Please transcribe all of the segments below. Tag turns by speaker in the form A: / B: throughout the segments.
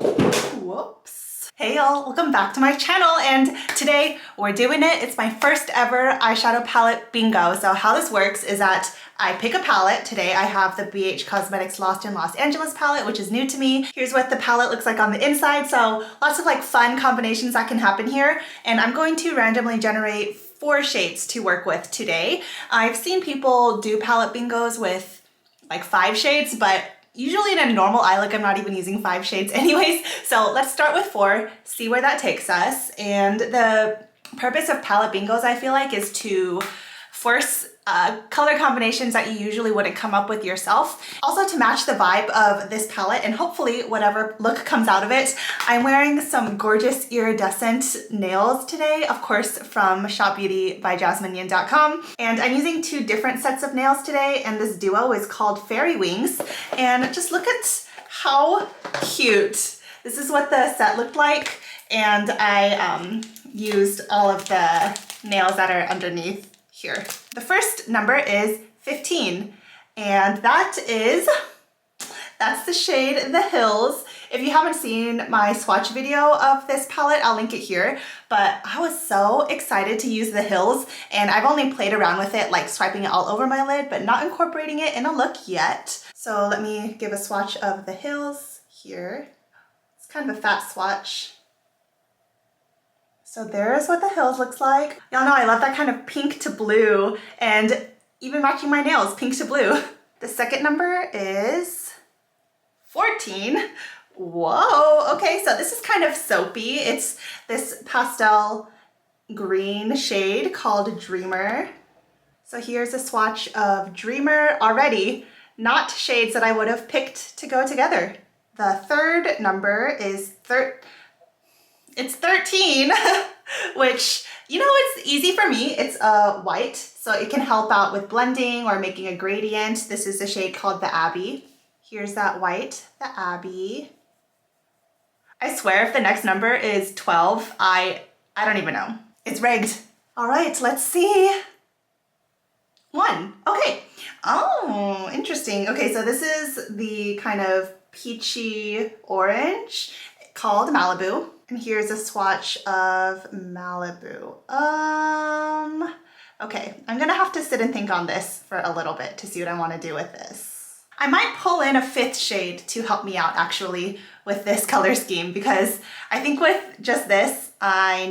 A: Whoops. Hey y'all, welcome back to my channel, and today we're doing it. It's my first ever eyeshadow palette bingo. So how this works is that I pick a palette. Today I have the BH Cosmetics Lost in Los Angeles palette, which is new to me. Here's what the palette looks like on the inside. So lots of like fun combinations that can happen here. And I'm going to randomly generate 4 shades to work with today. I've seen people do palette bingos with like 5 shades, but usually in a normal eye look, I'm not even using 5 shades anyways. So let's start with 4, see where that takes us. And the purpose of palette bingos, I feel like, is to force color combinations that you usually wouldn't come up with yourself. Also to match the vibe of this palette and hopefully whatever look comes out of it. I'm wearing some gorgeous iridescent nails today, of course from shopbeautybyjasmineyin.com. And I'm using 2 different sets of nails today, and this duo is called Fairy Wings. And just look at how cute. This is what the set looked like, and I used all of the nails that are underneath here. The first number is 15, and that's the shade The Hills. If you haven't seen my swatch video of this palette, I'll link it here, but I was so excited to use The Hills, and I've only played around with it, like swiping it all over my lid, but not incorporating it in a look yet. So let me give a swatch of The Hills here. It's kind of a fat swatch. So there's what The Hills looks like. Y'all know I love that kind of pink to blue, and even matching my nails, pink to blue. The second number is 14. Whoa, okay, so this is kind of soapy. It's this pastel green shade called Dreamer. So here's a swatch of Dreamer already, not shades that I would have picked to go together. The third number is it's 13, which, you know, it's easy for me. It's white, so it can help out with blending or making a gradient. This is a shade called the Abbey. Here's that white, the Abbey. I swear if the next number is 12, I don't even know. It's rigged. All right, let's see. 1, okay. Oh, interesting. Okay, so this is the kind of peachy orange called Malibu. And here's a swatch of Malibu. Okay, I'm gonna have to sit and think on this for a little bit to see what I wanna do with this. I might pull in a 5th shade to help me out actually with this color scheme, because I think with just this, I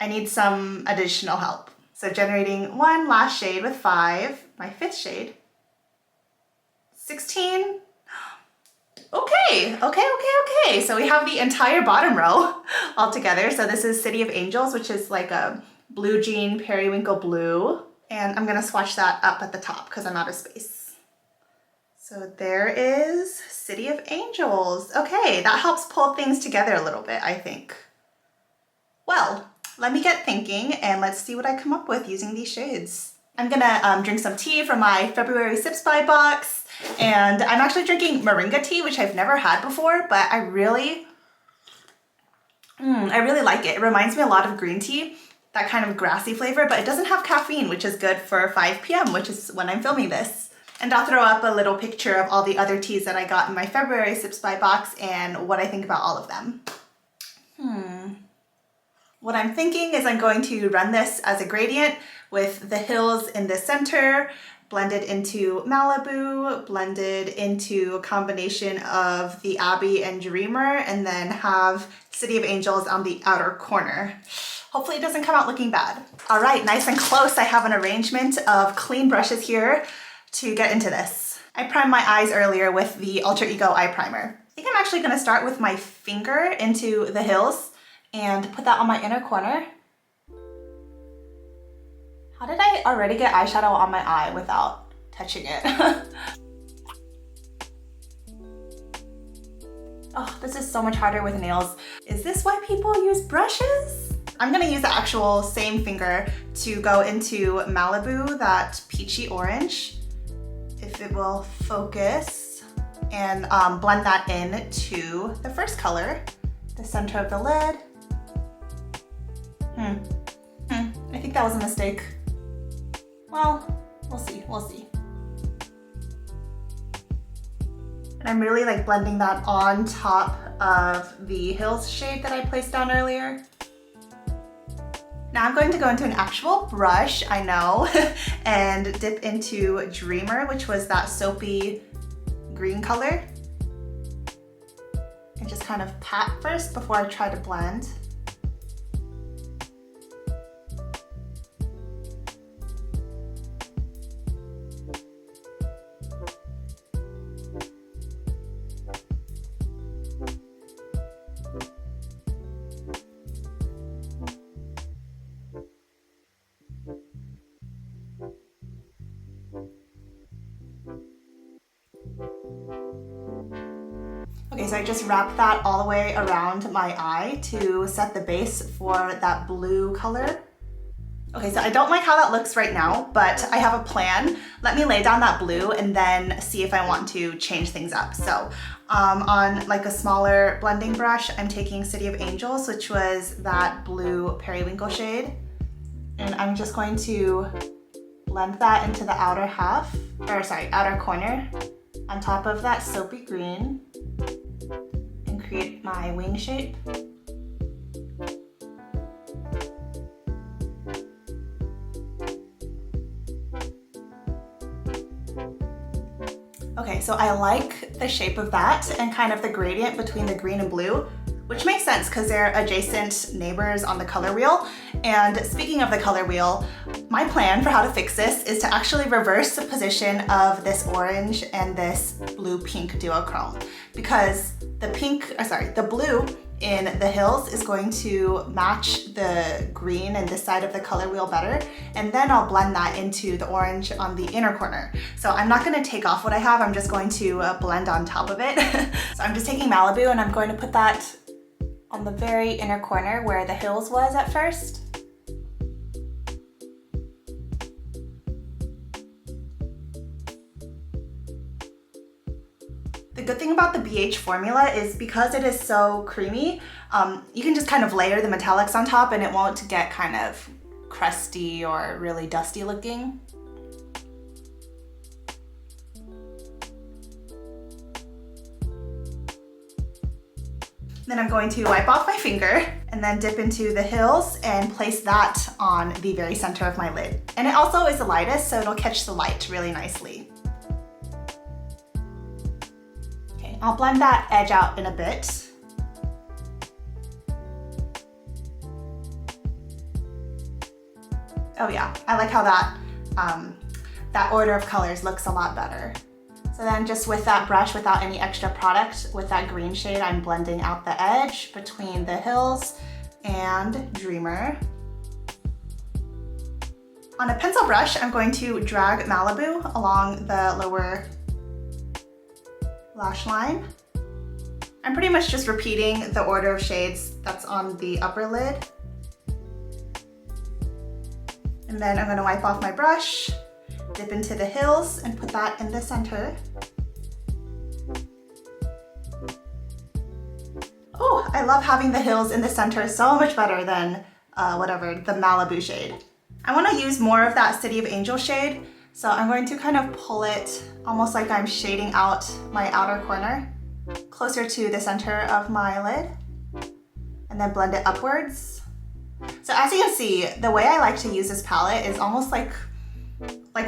A: need some additional help. So generating 1 last shade with 5, my 5th shade. 16. Okay. So we have the entire bottom row all together. So this is City of Angels, which is like a blue jean periwinkle blue. And I'm gonna swatch that up at the top because I'm out of space. So there is City of Angels. Okay, that helps pull things together a little bit, I think. Well, let me get thinking and let's see what I come up with using these shades. I'm gonna drink some tea from my February Sips By box. And I'm actually drinking moringa tea, which I've never had before, but I really like it. It reminds me a lot of green tea, that kind of grassy flavor, but it doesn't have caffeine, which is good for 5 p.m., which is when I'm filming this. And I'll throw up a little picture of all the other teas that I got in my February Sips By box and what I think about all of them. What I'm thinking is I'm going to run this as a gradient with The Hills in the center, blended into Malibu, blended into a combination of the Abbey and Dreamer, and then have City of Angels on the outer corner. Hopefully it doesn't come out looking bad. All right, nice and close. I have an arrangement of clean brushes here to get into this. I primed my eyes earlier with the Alter Ego eye primer. I think I'm actually gonna start with my finger into The Hills and put that on my inner corner. How did I already get eyeshadow on my eye without touching it? Oh, this is so much harder with nails. Is this why people use brushes? I'm gonna use the actual same finger to go into Malibu, that peachy orange, if it will focus, and blend that in to the first color, the center of the lid. I think that was a mistake. Well, we'll see. And I'm really like blending that on top of the Hills shade that I placed down earlier. Now I'm going to go into an actual brush, I know, and dip into Dreamer, which was that soapy green color. And just kind of pat first before I try to blend. Okay, so I just wrapped that all the way around my eye to set the base for that blue color. Okay, so I don't like how that looks right now, but I have a plan. Let me lay down that blue and then see if I want to change things up. So on like a smaller blending brush, I'm taking City of Angels, which was that blue periwinkle shade. And I'm just going to blend that into the outer half, or sorry, outer corner on top of that soapy green and create my wing shape. Okay, so I like the shape of that and kind of the gradient between the green and blue, which makes sense because they're adjacent neighbors on the color wheel. And speaking of the color wheel, my plan for how to fix this is to actually reverse the position of this orange and this blue-pink duochrome, because the blue in the Hills is going to match the green and this side of the color wheel better, and then I'll blend that into the orange on the inner corner. So I'm not going to take off what I have, I'm just going to blend on top of it. So I'm just taking Malibu and I'm going to put that on the very inner corner where the Hills was at first. The good thing about the BH formula is because it is so creamy, you can just kind of layer the metallics on top and it won't get kind of crusty or really dusty looking. Then I'm going to wipe off my finger and then dip into the Hills and place that on the very center of my lid. And it also is the lightest, so it'll catch the light really nicely. Okay, I'll blend that edge out in a bit. Oh yeah, I like how that order of colors looks a lot better. So then just with that brush, without any extra product, with that green shade, I'm blending out the edge between the Hills and Dreamer. On a pencil brush, I'm going to drag Malibu along the lower lash line. I'm pretty much just repeating the order of shades that's on the upper lid. And then I'm going to wipe off my brush, dip into the Hills and put that in the center. Oh, I love having the Hills in the center so much better than the Malibu shade. I want to use more of that City of Angels shade, so I'm going to kind of pull it almost like I'm shading out my outer corner closer to the center of my lid and then blend it upwards. So as you can see, the way I like to use this palette is almost like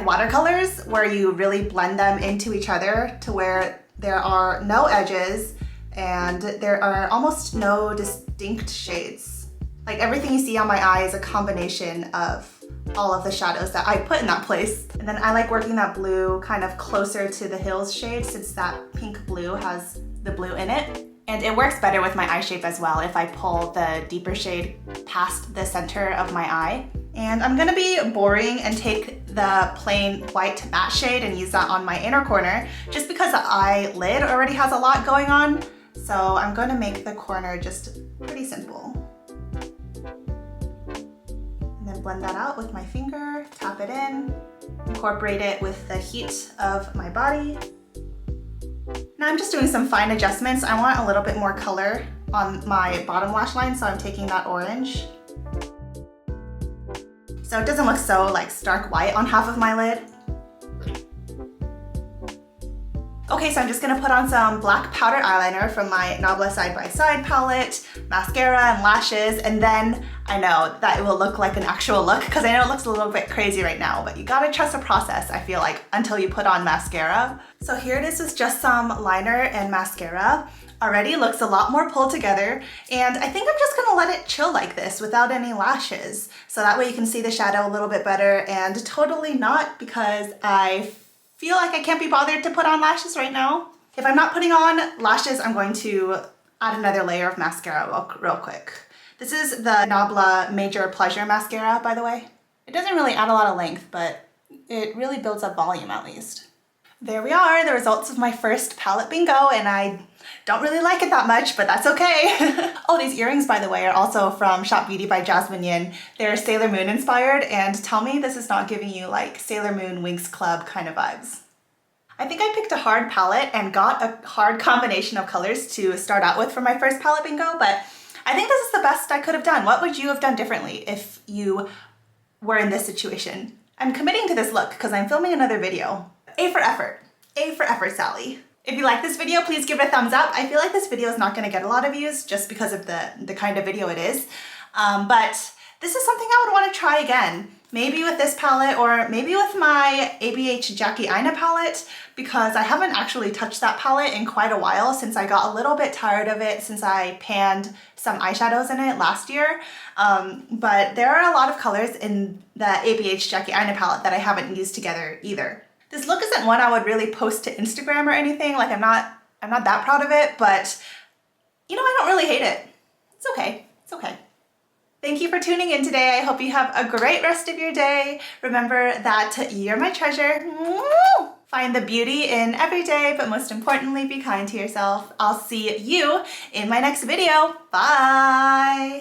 A: watercolors, where you really blend them into each other to where there are no edges and there are almost no distinct shades. Like everything you see on my eye is a combination of all of the shadows that I put in that place. And then I like working that blue kind of closer to the Hills shade, since that pink blue has the blue in it. And it works better with my eye shape as well if I pull the deeper shade past the center of my eye. And I'm gonna be boring and take the plain white matte shade and use that on my inner corner, just because the eyelid already has a lot going on. So I'm gonna make the corner just pretty simple. And then blend that out with my finger, tap it in, incorporate it with the heat of my body. Now I'm just doing some fine adjustments. I want a little bit more color on my bottom lash line, so I'm taking that orange. So it doesn't look so like stark white on half of my lid. Okay, so I'm just gonna put on some black powder eyeliner from my Nabla Side by Side palette, mascara and lashes, and then I know that it will look like an actual look because I know it looks a little bit crazy right now, but you gotta trust the process, I feel like, until you put on mascara. So here it is with just some liner and mascara. Already looks a lot more pulled together, and I think I'm just gonna let it chill like this without any lashes. So that way you can see the shadow a little bit better, and totally not because I feel like I can't be bothered to put on lashes right now. If I'm not putting on lashes, I'm going to add another layer of mascara real quick. This is the Nabla Major Pleasure Mascara, by the way. It doesn't really add a lot of length, but it really builds up volume at least. There we are, the results of my first palette bingo, and I don't really like it that much, but that's okay. Oh, these earrings, by the way, are also from Shop Beauty by Jasmine Yin. They're Sailor Moon inspired, and tell me this is not giving you like Sailor Moon Winx Club kind of vibes. I think I picked a hard palette and got a hard combination of colors to start out with for my first palette bingo, but I think this is the best I could have done. What would you have done differently if you were in this situation? I'm committing to this look because I'm filming another video. A for effort. A for effort, Sally. If you like this video, please give it a thumbs up. I feel like this video is not going to get a lot of views just because of the kind of video it is. But this is something I would want to try again. Maybe with this palette or maybe with my ABH Jackie Aina palette, because I haven't actually touched that palette in quite a while since I got a little bit tired of it since I panned some eyeshadows in it last year. But there are a lot of colors in the ABH Jackie Aina palette that I haven't used together either. This look isn't one I would really post to Instagram or anything. Like I'm not that proud of it, but you know, I don't really hate it. It's okay. It's okay. Thank you for tuning in today. I hope you have a great rest of your day. Remember that you're my treasure. Find the beauty in every day, but most importantly, be kind to yourself. I'll see you in my next video. Bye.